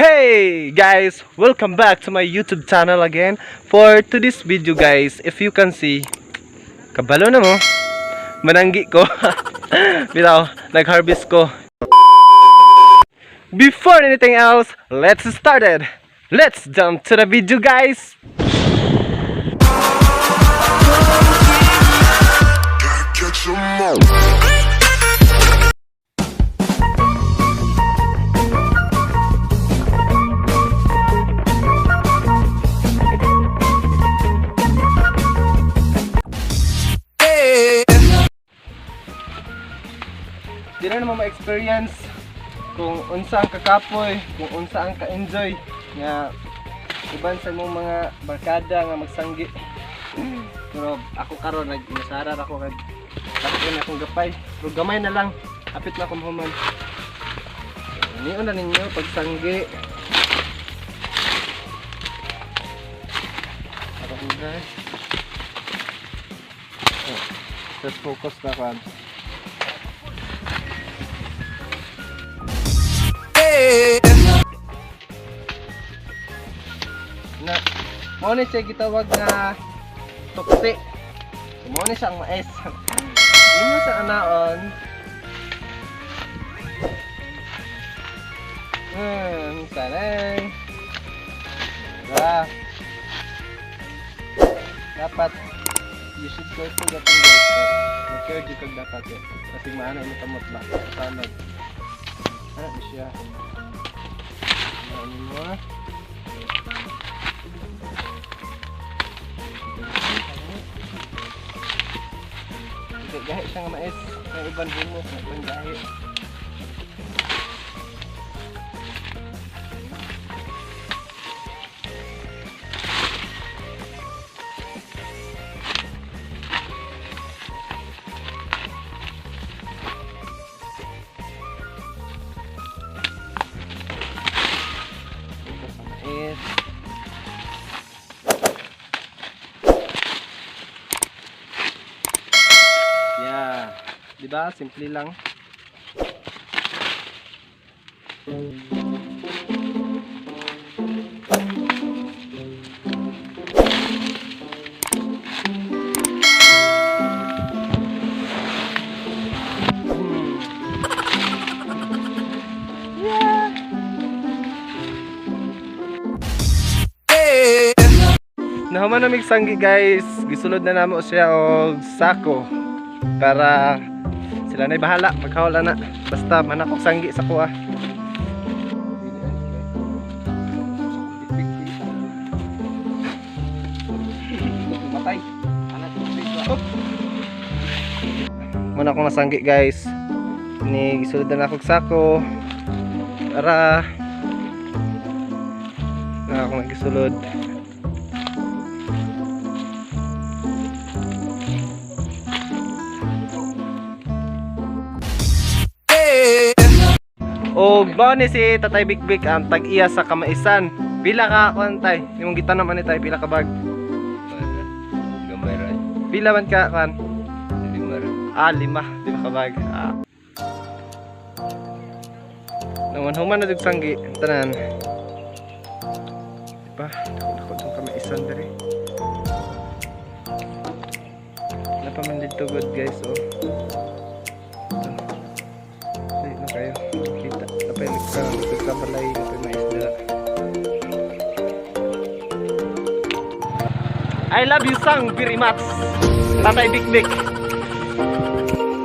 Hey guys, welcome back to my YouTube channel again. For today's video guys, if you can see, kabalo na mo, mananggi ko. Bitaw, nag-harvest ko. Before anything else, let's start it. Let's jump to the video guys. Di na naman ma-experience kung unsa ang kakapoy, kung unsa ang ka-enjoy nga iban sa mong mga barkada nga magsanggi. Pero ako karon nagmasarar ako kag tapos akong gapay. Pero gamay na lang, apit na akong human. Niyon na ninyo pagsanggi. Para guys. Just focus na kan. Na, mo ni siya gitawag nga tukti. Mo ni siyang mais. Imo sa anaon. Sanay. Dapat you should go to the guys. Make sure you dapat eh. Kasi maana imo tamot ba. Salad. Ano siya? Ano mo? Gahit siya nga mais. May ibang bungo. May ibang gahit. Yeah, diba? Simple lang. Nahuman na migsanggi guys, gisunod na namo siya og sako para sila na'y bahala magkawala na basta manakok sanggi sa kuha. Matay. Muna akong nasanggi guys. Ni gisulod na akong sako para na akong nagisulod. O bani si Tatay Bikbik ang tag-iya sa kamaisan. Pila ka kuantay? Imong gitanam ani tay pila ka bag? Gamay ra. Pila man ka kan? 5 ra. 5 ka bag. Naman human na dug sanggi tanan. Diba? Dako sa kamaisan diri. Napa man dito good guys oh. Dito na kayo. Nagkabalay na pa may isda. I love you sang very much Tatay Bikbik.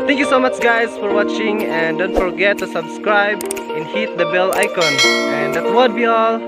Thank you so much guys for watching and don't forget to subscribe and hit the bell icon, and that would be all.